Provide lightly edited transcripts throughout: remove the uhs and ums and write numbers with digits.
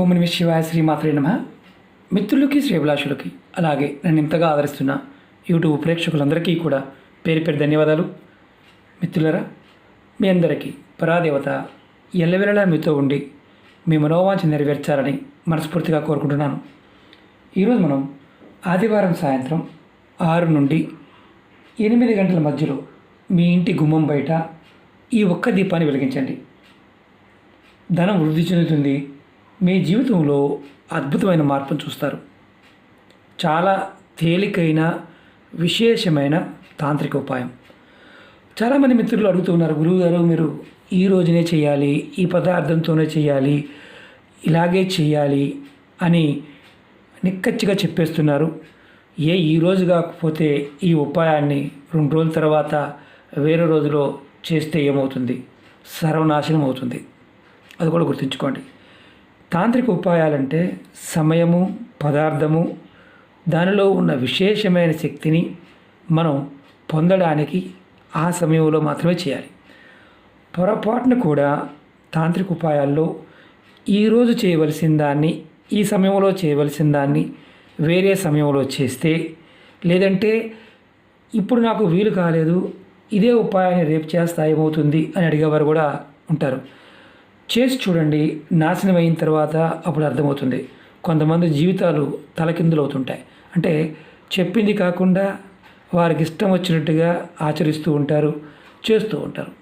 ఓం నమః శివాయ శ్రీమాత్రే నమః. మిత్రులకి శ్రేభిలాషులకి అలాగే నన్ను ఇంతగా ఆదరిస్తున్న యూట్యూబ్ ప్రేక్షకులందరికీ కూడా పేరు పేరు ధన్యవాదాలు. మిత్రులరా, మీ అందరికీ పరాదేవత ఎల్లవెల్లలా మీతో ఉండి మీ మనోవాంఛ నెరవేర్చాలని మనస్ఫూర్తిగా కోరుకుంటున్నాను. ఈరోజు మనం ఆదివారం సాయంత్రం 6 నుండి 8 గంటల మధ్యలో మీ ఇంటి గుమ్మం బయట ఈ ఒక్క దీపాన్ని వెలిగించండి. ధనం వృద్ధి చెందుతుంది. మీ జీవితంలో అద్భుతమైన మార్పును చూస్తారు. చాలా తేలికైన విశేషమైన తాంత్రిక ఉపాయం. చాలామంది మిత్రులు అడుగుతున్నారు, గురువుగారు మీరు ఈ రోజునే చేయాలి, ఈ పదార్థంతోనే చేయాలి, ఇలాగే చేయాలి అని నిక్కచ్చిగా చెప్పేస్తున్నారు. ఈ రోజు కాకపోతే ఈ ఉపాయాన్ని 2 రోజుల తర్వాత వేరే రోజులో చేస్తే ఏమవుతుంది? సర్వనాశనం అవుతుంది. అది కూడా గుర్తుంచుకోండి. తాంత్రిక ఉపాయాలంటే సమయము, పదార్థము, దానిలో ఉన్న విశేషమైన శక్తిని మనం పొందడానికి ఆ సమయంలో మాత్రమే చేయాలి. పొరపాటును కూడా తాంత్రిక ఉపాయాల్లో ఈరోజు చేయవలసిన దాన్ని ఈ సమయంలో చేయవలసిన దాన్ని వేరే సమయంలో చేస్తే, లేదంటే ఇప్పుడు నాకు వీలు కాలేదు, ఇదే ఉపాయాన్ని రేపు చేస్తా ఏమవుతుంది అని అడిగేవారు కూడా ఉంటారు. చేసి చూడండి, నాశనం అయిన తర్వాత అప్పుడు అర్థమవుతుంది. కొంతమంది జీవితాలు తలకిందులు అవుతుంటాయి. అంటే చెప్పింది కాకుండా వారికి ఇష్టం వచ్చినట్టుగా ఆచరిస్తూ ఉంటారు, చేస్తూ ఉంటారు.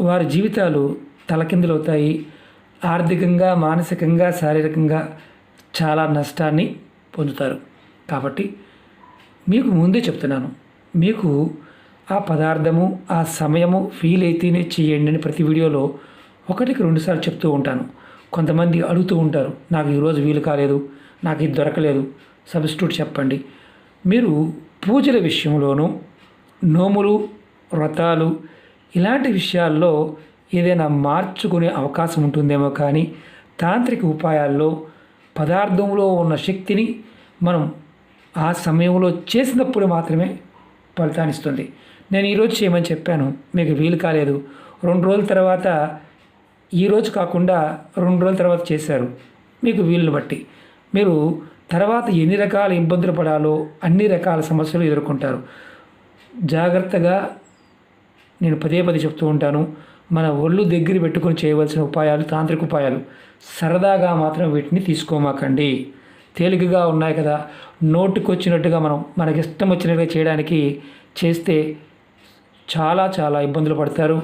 వారి జీవితాలు తలకిందులు అవుతాయి. ఆర్థికంగా, మానసికంగా, శారీరకంగా చాలా నష్టాన్ని పొందుతారు. కాబట్టి మీకు ముందే చెప్తున్నాను, మీకు ఆ పదార్థము, ఆ సమయము ఫీల్ అయితేనే చేయండి అని ప్రతి వీడియోలో 1-2 సార్లు చెప్తూ ఉంటాను. కొంతమంది అడుగుతూ ఉంటారు, నాకు ఈరోజు వీలు కాలేదు, నాకు ఇది దొరకలేదు, సబ్స్టిట్యూట్ చెప్పండి. మీరు పూజల విషయంలోనూ, నోములు, వ్రతాలు ఇలాంటి విషయాల్లో ఏదైనా మార్చుకునే అవకాశం ఉంటుందేమో, కానీ తాంత్రిక ఉపాయాల్లో పదార్థంలో ఉన్న శక్తిని మనం ఆ సమయంలో చేసినప్పుడు మాత్రమే ఫలితాన్నిస్తుంది. నేను ఈరోజు చేయమని చెప్పాను, మీకు వీలు కాలేదు, 2 రోజుల తర్వాత, ఈరోజు కాకుండా 2 రోజుల తర్వాత చేశారు, మీకు వీలుని బట్టి మీరు తర్వాత ఎన్ని రకాల ఇబ్బందులు పడాలో అన్ని రకాల సమస్యలు ఎదుర్కొంటారు. జాగ్రత్తగా నేను పదే చెప్తూ ఉంటాను, మన ఒళ్ళు దగ్గర పెట్టుకొని చేయవలసిన ఉపాయాలు తాంత్రిక ఉపాయాలు. సరదాగా మాత్రం వీటిని తీసుకోమాకండి. తేలికగా ఉన్నాయి కదా, నోటికొచ్చినట్టుగా మనకి ఇష్టం వచ్చినట్టుగా చేయడానికి చేస్తే చాలా ఇబ్బందులు పడతారు.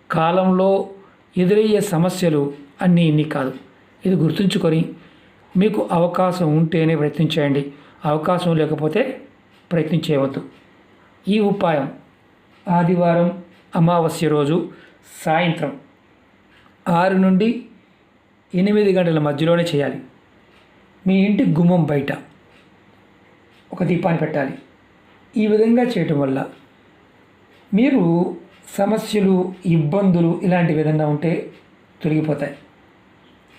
కాలంలో ఎదురయ్యే సమస్యలు అన్నీ ఇన్ని కాదు. ఇది గుర్తుంచుకొని మీకు అవకాశం ఉంటేనే ప్రయత్నించేయండి, అవకాశం లేకపోతే ప్రయత్నం చేయవద్దు. ఈ ఉపాయం ఆదివారం అమావాస్య రోజు సాయంత్రం 6 నుండి 8 గంటల మధ్యలోనే చేయాలి. మీ ఇంటి గుమ్మం బయట ఒక దీపాన్ని పెట్టాలి. ఈ విధంగా చేయటం వల్ల మీరు సమస్యలు, ఇబ్బందులు ఇలాంటి విధంగా ఉంటే తొలగిపోతాయి.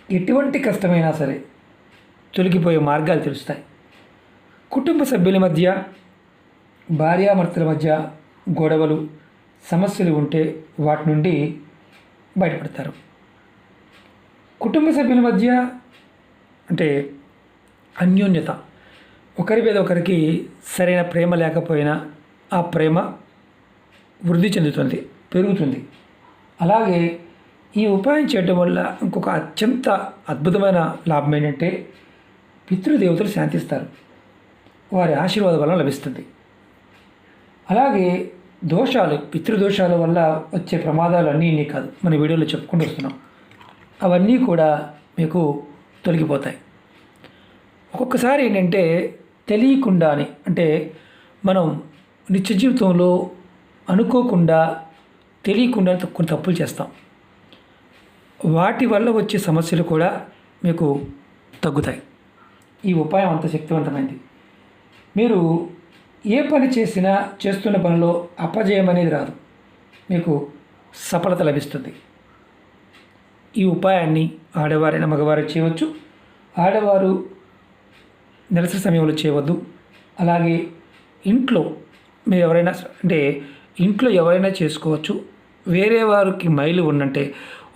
ఎటువంటి కష్టమైనా సరే తొలగిపోయే మార్గాలు తెలుస్తాయి. కుటుంబ సభ్యుల మధ్య, భార్యాభర్తల మధ్య గొడవలు, సమస్యలు ఉంటే వాటి నుండి బయటపడతారు. కుటుంబ సభ్యుల మధ్య అంటే అన్యోన్యత, ఒకరి మీద ఒకరికి సరైన ప్రేమ లేకపోయినా ఆ ప్రేమ వృద్ధి చెందుతుంది, పెరుగుతుంది. అలాగే ఈ ఉపాయం చేయడం వల్ల ఇంకొక అత్యంత అద్భుతమైన లాభం ఏంటంటే పితృదేవతలు శాంతిస్తారు, వారి ఆశీర్వాదం వల్ల లభిస్తుంది. అలాగే దోషాలు, పితృదోషాల వల్ల వచ్చే ప్రమాదాలు అన్నీ ఇన్ని కాదు, మన వీడియోలో చెప్పుకుంటూ వస్తున్నాం, అవన్నీ కూడా మీకు తొలగిపోతాయి. ఒక్కొక్కసారి ఏంటంటే తెలియకుండానే, అంటే మనం నిత్య జీవితంలో అనుకోకుండా, తెలియకుండా కొన్ని తప్పులు చేస్తాం. వాటి వల్ల వచ్చే సమస్యలు కూడా మీకు తగ్గుతాయి. ఈ ఉపాయం అంత శక్తివంతమైంది. మీరు ఏ పని చేసినా, చేస్తున్న పనిలో అపజయం అనేది రాదు, మీకు సఫలత లభిస్తుంది. ఈ ఉపాయాన్ని ఆడవారైనా మగవారు చేయవచ్చు. ఆడవారు నెలసరి సమయంలో చేయవద్దు. అలాగే ఇంట్లో మీరు ఎవరైనా, అంటే ఇంట్లో ఎవరైనా చేసుకోవచ్చు. వేరే వారికి మైలు ఉన్నంటే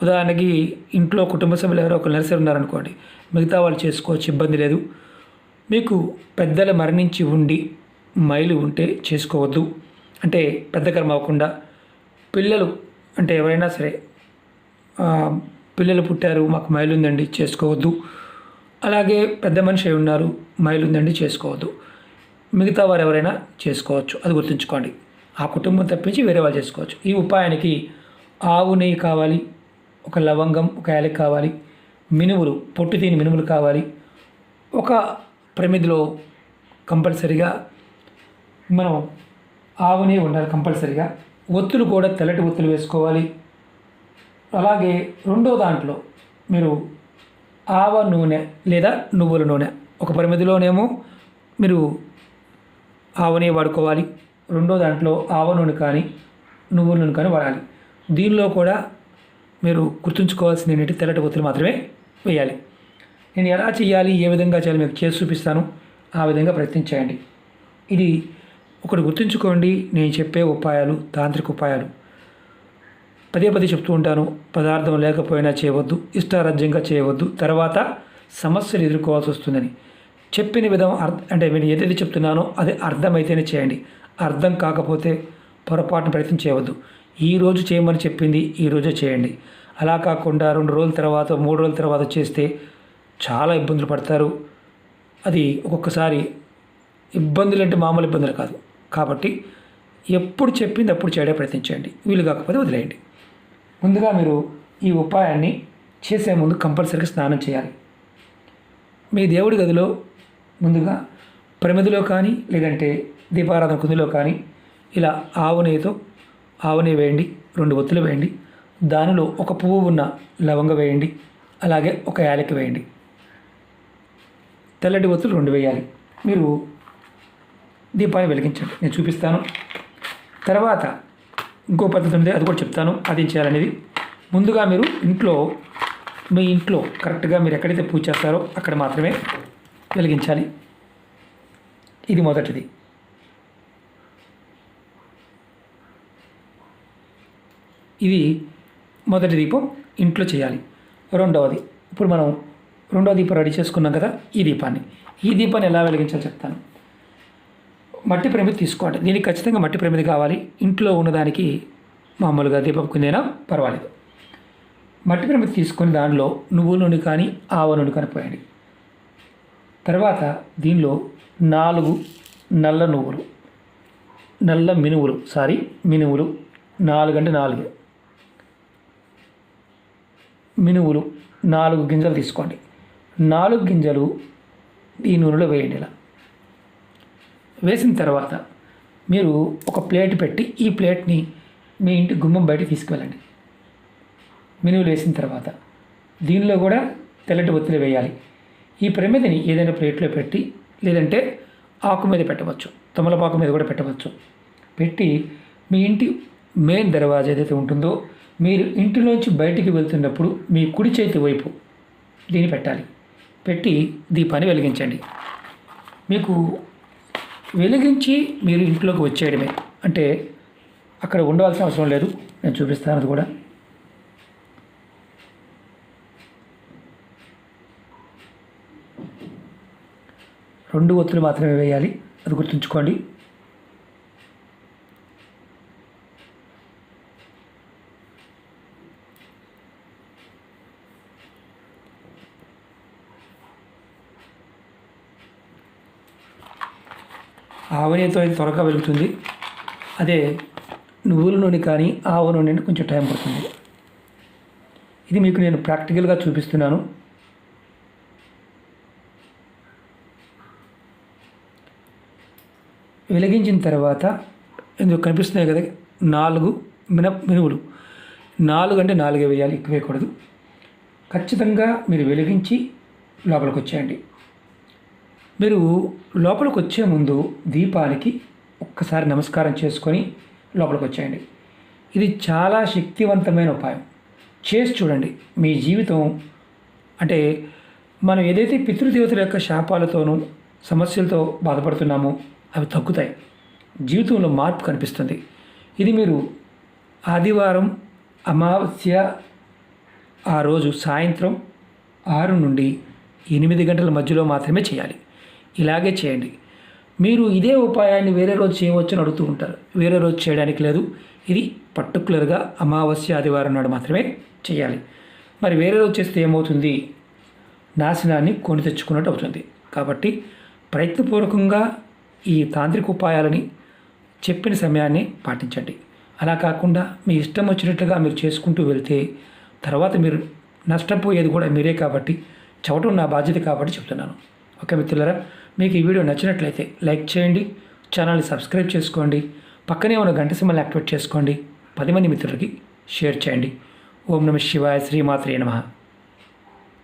ఉదాహరణకి ఇంట్లో కుటుంబ సభ్యులు ఎవరో ఒకరు నర్సరీ ఉన్నారనుకోండి, మిగతా వాళ్ళు చేసుకోవచ్చు, ఇబ్బంది లేదు. మీకు పెద్దలు మరణించి ఉండి మైలు ఉంటే చేసుకోవద్దు, అంటే పెద్ద కర్మ అవ్వకుండా. పిల్లలు అంటే ఎవరైనా సరే పిల్లలు పుట్టారు మాకు మైలు ఉందండి చేసుకోవద్దు. అలాగే పెద్ద మనిషి అయి ఉన్నారు మైలు ఉందండి చేసుకోవద్దు. మిగతా వారు ఎవరైనా చేసుకోవచ్చు, అది గుర్తుంచుకోండి. ఆ కుటుంబం తప్పించి వేరే వాళ్ళు చేసుకోవచ్చు. ఈ ఉపాయానికి ఆవు నెయ్యి కావాలి, ఒక లవంగం, ఒక యాలక్ కావాలి, మినుములు, పొట్టు తీని మినుములు కావాలి. ఒక ప్రమిదిలో కంపల్సరిగా మనం ఆవు నెయ్యి ఉండాలి కంపల్సరిగా. ఒత్తులు కూడా తెల్లటి ఒత్తులు వేసుకోవాలి. అలాగే రెండో దాంట్లో మీరు ఆవ నూనె లేదా నువ్వుల నూనె, ఒక ప్రమిదిలోనేమో మీరు ఆవ నెయ్యి వాడుకోవాలి, రెండో దాంట్లో ఆవ నూనె కానీ నువ్వుల నూనె కానీ వాడాలి. దీనిలో కూడా మీరు గుర్తుంచుకోవాల్సింది ఏంటంటే తెల్లటి ఒత్తులు మాత్రమే వేయాలి. నేను ఎలా చేయాలి, ఏ విధంగా చేయాలి మీకు చేసి చూపిస్తాను, ఆ విధంగా ప్రయత్నించేయండి. ఇది ఒకటి గుర్తుంచుకోండి, నేను చెప్పే ఉపాయాలు తాంత్రిక ఉపాయాలు. పదే పదే చెప్తూ ఉంటాను, పదార్థం లేకపోయినా చేయవద్దు, ఇష్టారాజ్యంగా చేయవద్దు, తర్వాత సమస్యలు ఎదుర్కోవాల్సి వస్తుందని. చెప్పిన విధం అంటే నేను ఏదైతే చెప్తున్నానో అది అర్థమైతేనే చేయండి. అర్థం కాకపోతే పొరపాటున ప్రయత్నం చేయవద్దు. ఈరోజు చేయమని చెప్పింది ఈరోజే చేయండి. అలా కాకుండా 2 రోజుల తర్వాత 3 రోజుల తర్వాత చేస్తే చాలా ఇబ్బందులు పడతారు. అది ఒక్కొక్కసారి ఇబ్బందులు అంటే మామూలు ఇబ్బందులు కాదు. కాబట్టి ఎప్పుడు చెప్పింది అప్పుడు చేయడానికి ప్రయత్నించండి, వీలు కాకపోతే వదిలేయండి. ముందుగా మీరు ఈ ఉపాయాన్ని చేసే ముందు కంపల్సరీగా స్నానం చేయాలి. మీ దేవుడి గదిలో ముందుగా ప్రమిదిలో కానీ లేదంటే దీపారాధన కుందిలో కానీ ఇలా ఆవు నెయ్యి వేయండి, 2 ఒత్తులు వేయండి, దానిలో ఒక పువ్వు ఉన్న లవంగ వేయండి, అలాగే ఒక యాలకి వేయండి. తెల్లటి ఒత్తులు 2 వేయాలి. మీరు దీపాన్ని వెలిగించండి, నేను చూపిస్తాను. తర్వాత ఇంకో పద్ధతి ఉంది, అది కూడా చెప్తాను, అది చేయాలనేది. ముందుగా మీరు మీ ఇంట్లో కరెక్ట్గా మీరు ఎక్కడైతే పూజ చేస్తారో అక్కడ మాత్రమే వెలిగించాలి. ఇది మొదటిది. ఇది మొదటి దీపం ఇంట్లో చేయాలి. రెండవది, ఇప్పుడు మనం రెండవ దీపం రెడీ చేసుకున్నాం కదా, ఈ దీపాన్ని ఎలా వెలిగించాలో చెప్తాను. మట్టి ప్రమిది తీసుకోండి, దీనికి ఖచ్చితంగా మట్టి ప్రమిది కావాలి. ఇంట్లో ఉన్నదానికి మామూలుగా దీపం కిందైనా పర్వాలేదు. మట్టి ప్రమిది తీసుకొని దానిలో నువ్వుల నూనె కానీ ఆవ నూనె కానీ పోయండి. తర్వాత దీనిలో 4 నల్ల మినుములు 4 అంటే 4 మినుములు 4 గింజలు తీసుకోండి. 4 గింజలు ఈ నూనెలో వేయండి. ఇలా వేసిన తర్వాత మీరు ఒక ప్లేట్ పెట్టి ఈ ప్లేట్ని మీ ఇంటి గుమ్మం బయట తీసుకువెళ్ళండి. మినుములు వేసిన తర్వాత దీనిలో కూడా తెల్లటి ఒత్తులు వేయాలి. ఈ ప్రమిదిని ఏదైనా ప్లేట్లో పెట్టి లేదంటే ఆకు మీద పెట్టవచ్చు, తమలపాకు మీద కూడా పెట్టవచ్చు. పెట్టి మీ ఇంటి మెయిన్ దర్వాజా ఏదైతే ఉంటుందో మీరు ఇంటిలోంచి బయటికి వెళ్తున్నప్పుడు మీ కుడి చేతి వైపు దీన్ని పెట్టాలి. పెట్టి దీపాన్ని వెలిగించండి. మీకు వెలిగించి మీరు ఇంట్లోకి వచ్చేయడమే, అంటే అక్కడ ఉండవలసిన అవసరం లేదు. నేను చూపిస్తాను అది కూడా. రెండు ఒత్తులు మాత్రమే వేయాలి, అది గుర్తుంచుకోండి. ఆవు నెయ్యితో అయితే త్వరగా వెలుగుతుంది. అదే నువ్వుల నూనె కానీ ఆవు నూనె కొంచెం టైం పడుతుంది. ఇది మీకు నేను ప్రాక్టికల్గా చూపిస్తున్నాను. వెలిగించిన తర్వాత ఇందులో కనిపిస్తున్నాయి కదా 4 మినుములు. 4 అంటే 4 వేయాలి, ఎక్కువ వేయకూడదు. ఖచ్చితంగా మీరు వెలిగించి లోపలికి వచ్చేయండి. మీరు లోపలికి వచ్చే ముందు దీపానికి ఒక్కసారి నమస్కారం చేసుకొని లోపలికి వచ్చేయండి. ఇది చాలా శక్తివంతమైన ఉపాయం. చేసి చూడండి. మీ జీవితం అంటే మనం ఏదైతే పితృదేవతల యొక్క శాపాలతోనూ సమస్యలతో బాధపడుతున్నామో అవి తగ్గుతాయి. జీవితంలో మార్పు కనిపిస్తుంది. ఇది మీరు ఆదివారం, అమావాస్య ఆ రోజు సాయంత్రం 6 నుండి 8 గంటల మధ్యలో మాత్రమే చేయాలి. ఇలాగే చేయండి. మీరు ఇదే ఉపాయాన్ని వేరే రోజు చేయవచ్చు అని అడుగుతూ ఉంటారు. వేరే రోజు చేయడానికి లేదు. ఇది పర్టికులర్గా అమావాస్య ఆదివారం నాడు మాత్రమే చేయాలి. మరి వేరే రోజు చేస్తే ఏమవుతుంది? నాశనాన్ని కొని తెచ్చుకున్నట్టు అవుతుంది. కాబట్టి ప్రయత్నపూర్వకంగా ఈ తాంత్రిక ఉపాయాలని చెప్పిన సమయాన్ని పాటించండి. అలా కాకుండా మీ ఇష్టం వచ్చినట్లుగా మీరు చేసుకుంటూ వెళ్తే తర్వాత మీరు నష్టపోయేది కూడా మీరే కాబట్టి చెప్పడం నా బాధ్యత కాబట్టి చెప్తున్నాను. ఓకే మిత్రులారా, మీకు ఈ వీడియో నచ్చినట్లయితే లైక్ చేయండి, ఛానల్ని సబ్స్క్రైబ్ చేసుకోండి, పక్కనే ఉన్న గంట సింబల్ని యాక్టివేట్ చేసుకోండి, 10 మంది మిత్రులకి షేర్ చేయండి. ఓం నమః శివాయ, శ్రీమాత్రే నమః.